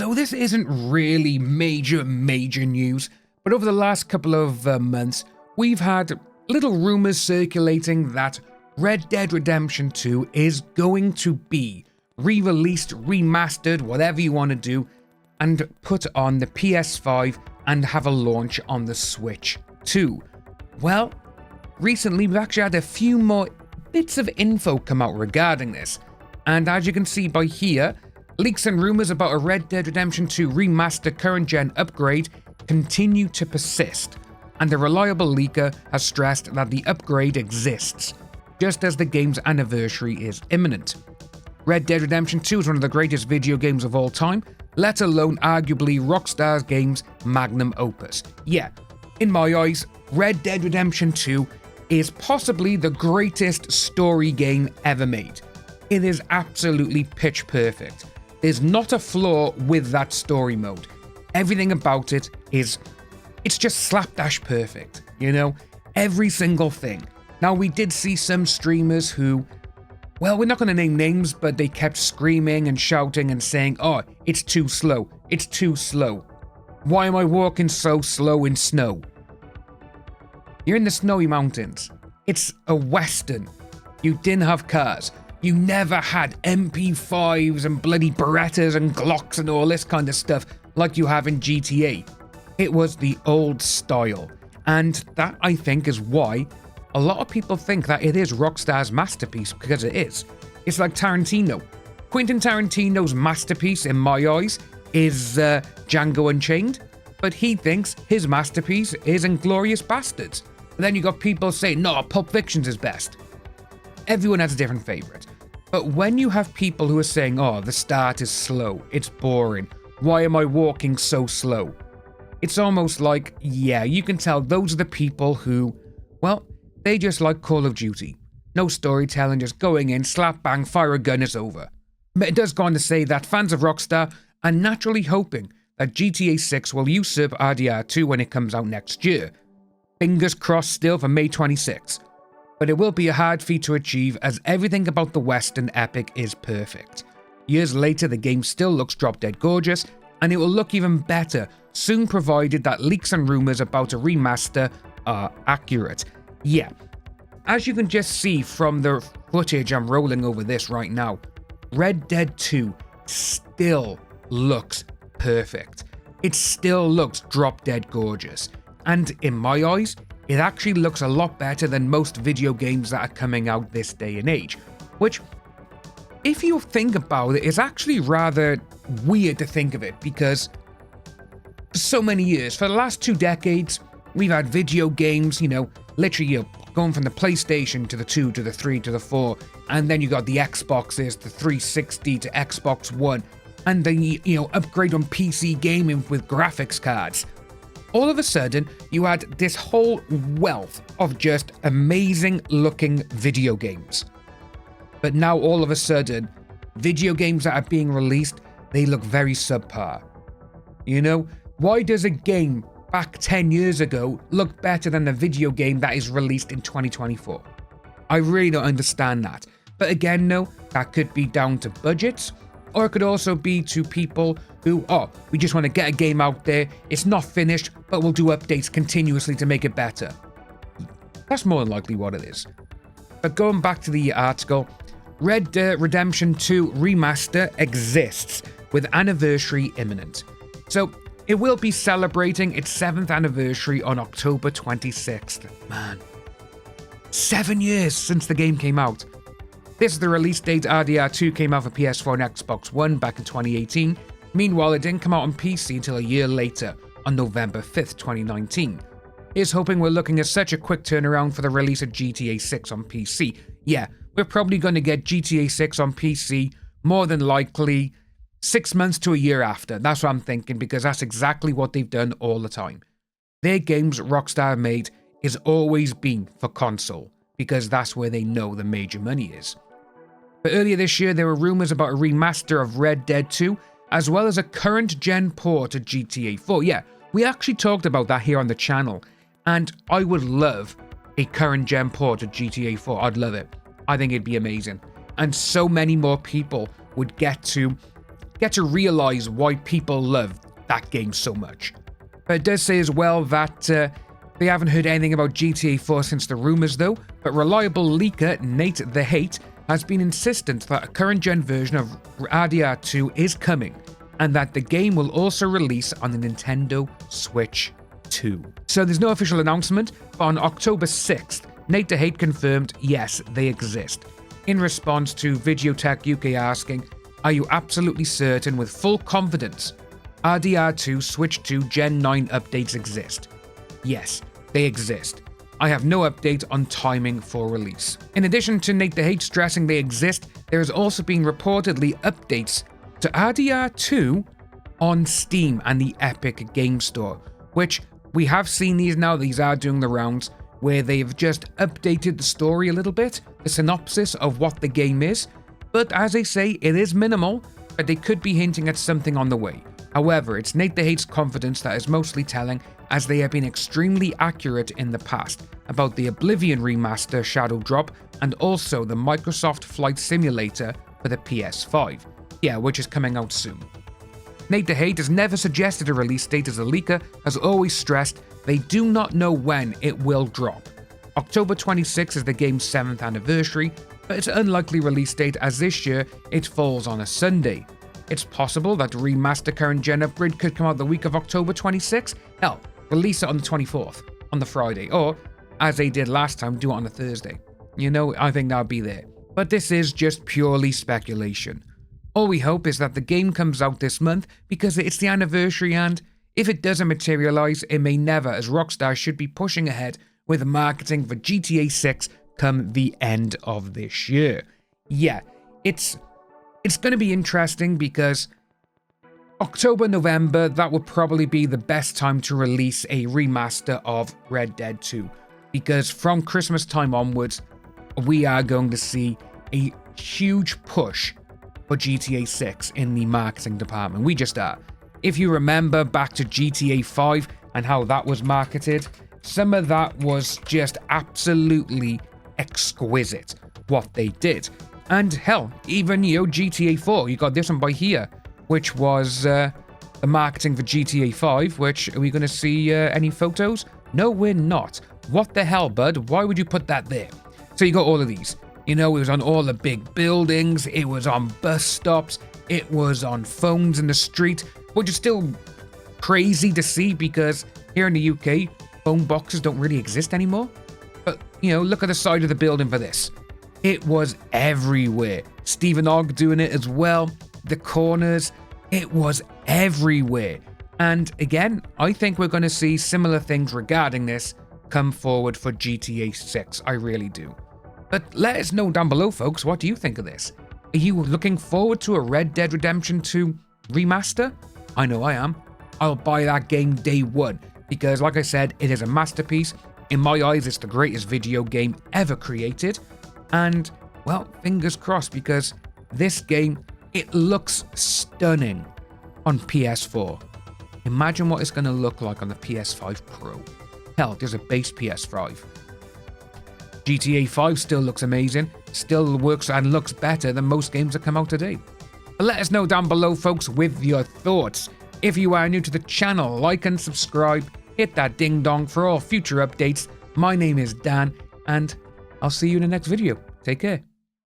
So this isn't really major news, but over the last couple of months, we've had little rumors circulating that Red Dead Redemption 2 is going to be re-released, remastered, whatever you want to do, and put on the PS5 and have a launch on the Switch too. Well, recently we've actually had a few more bits of info come out regarding this, and as you can see by here, leaks and rumors about a Red Dead Redemption 2 remaster current gen upgrade continue to persist, and a reliable leaker has stressed that the upgrade exists, just as the game's anniversary is imminent. Red Dead Redemption 2 is one of the greatest video games of all time, let alone arguably Rockstar's game's magnum opus. Yeah, in my eyes, Red Dead Redemption 2 is possibly the greatest story game ever made. It is absolutely pitch perfect. There's not a flaw with that story mode. Everything about it it's just slapdash perfect, you know? Every single thing. Now, we did see some streamers who, well, we're not going to name names, but they kept screaming and shouting and saying, oh, it's too slow. It's too slow. Why am I walking so slow in snow? You're in the snowy mountains. It's a western. You didn't have cars. You never had MP5s and bloody Berettas and Glocks and all this kind of stuff like you have in GTA. It was the old style. And that, I think, is why a lot of people think that it is Rockstar's masterpiece, because it is. It's like Tarantino. Quentin Tarantino's masterpiece, in my eyes, is Django Unchained, but he thinks his masterpiece is Inglourious Bastards. And then you got people saying, no, Pulp Fiction's his best. Everyone has a different favourite. But when you have people who are saying, oh, the start is slow, it's boring, why am I walking so slow? It's almost like, yeah, you can tell those are the people who, well, they just like Call of Duty. No storytelling, just going in, slap bang, fire a gun, it's over. But it does go on to say that fans of Rockstar are naturally hoping that GTA 6 will usurp RDR2 when it comes out next year. Fingers crossed still for May 26. But it will be a hard feat to achieve, as everything about the Western epic is perfect. Years later, the game still looks drop-dead gorgeous, and it will look even better soon, provided that leaks and rumors about a remaster are accurate. Yeah, as you can just see from the footage I'm rolling over this right now, Red Dead 2 still looks perfect. It still looks drop-dead gorgeous, and in my eyes, it actually looks a lot better than most video games that are coming out this day and age, which, if you think about it, is actually rather weird to think of it, because for so many years, for the last 2 decades, we've had video games, literally going from the PlayStation to the 2 to the 3 to the 4, and then you got the Xboxes, the 360 to Xbox One, and the upgrade on PC gaming with graphics cards. All of a sudden, you had this whole wealth of just amazing looking video games. But now all of a sudden, video games that are being released, they look very subpar. Why does a game back 10 years ago look better than a video game that is released in 2024? I really don't understand that. But again, no, that could be down to budgets, or it could also be to people who, we just want to get a game out there, it's not finished, but we'll do updates continuously to make it better. That's more than likely what it is. But going back to the article, Red Dead Redemption 2 Remaster exists, with anniversary imminent. So, it will be celebrating its 7th anniversary on October 26th. Man, 7 years since the game came out. This is the release date. RDR2 came out for PS4 and Xbox One back in 2018. Meanwhile, it didn't come out on PC until a year later, on November 5th, 2019. Here's hoping we're looking at such a quick turnaround for the release of GTA 6 on PC. Yeah, we're probably going to get GTA 6 on PC, more than likely 6 months to a year after. That's what I'm thinking, because that's exactly what they've done all the time. Their games Rockstar made is always been for console, because that's where they know the major money is. But earlier this year, there were rumors about a remaster of Red Dead 2, as well as a current-gen port of GTA 4. Yeah, we actually talked about that here on the channel, and I would love a current-gen port of GTA 4. I'd love it. I think it'd be amazing. And so many more people would get to get to realize why people love that game so much. But it does say as well that they haven't heard anything about GTA 4 since the rumors though, but reliable leaker Nate the Hate has been insistent that a current gen version of RDR2 is coming, and that the game will also release on the Nintendo Switch 2. So there's no official announcement, but on October 6th, Nate the Hate confirmed yes, they exist. In response to Videotech UK asking, "Are you absolutely certain with full confidence RDR2 Switch 2 Gen 9 updates exist?" Yes, they exist. I have no update on timing for release. In addition to Nate the Hate stressing they exist, there has also been reportedly updates to RDR2 on Steam and the Epic Game Store, which we have seen these now. These are doing the rounds, where they've just updated the story a little bit, the synopsis of what the game is. But as I say, it is minimal, but they could be hinting at something on the way. However, it's Nate the Hate's confidence that is mostly telling, as they have been extremely accurate in the past about the Oblivion remaster Shadow Drop and also the Microsoft Flight Simulator for the PS5, which is coming out soon. Nate the Hate has never suggested a release date, as the leaker has always stressed they do not know when it will drop. October 26 is the game's 7th anniversary, but it's an unlikely release date as this year it falls on a Sunday. It's possible that the remaster current gen upgrade could come out the week of October 26. Hell, release it on the 24th, on the Friday, or as they did last time, do it on a Thursday. I think that'll be there. But this is just purely speculation. All we hope is that the game comes out this month because it's the anniversary, and if it doesn't materialize, it may never, as Rockstar should be pushing ahead with marketing for GTA 6 come the end of this year. Yeah, it's going to be interesting because October, November, that would probably be the best time to release a remaster of Red Dead 2. Because from Christmas time onwards, we are going to see a huge push for GTA 6 in the marketing department. We just are. If you remember back to GTA 5 and how that was marketed, some of that was just absolutely exquisite, what they did. And hell, even, GTA 4, you got this one by here, which was the marketing for GTA 5, which, are we going to see any photos? No, we're not. What the hell, bud? Why would you put that there? So you got all of these. It was on all the big buildings, it was on bus stops, it was on phones in the street, which is still crazy to see because here in the UK, phone boxes don't really exist anymore. But, look at the side of the building for this. It was everywhere. Stephen Ogg doing it as well. The corners, it was everywhere. And again, I think we're going to see similar things regarding this come forward for GTA 6. I really do. But let us know down below, folks, what do you think of this? Are you looking forward to a Red Dead Redemption 2 remaster? I know I am. I'll buy that game day one because, like I said, it is a masterpiece. In my eyes, it's the greatest video game ever created. And, well, fingers crossed because this game, it looks stunning on PS4. Imagine what it's going to look like on the PS5 Pro. Hell, there's a base PS5. GTA 5 still looks amazing, still works and looks better than most games that come out today. But let us know down below, folks, with your thoughts. If you are new to the channel, like and subscribe, hit that ding dong for all future updates. My name is Dan, and I'll see you in the next video. Take care.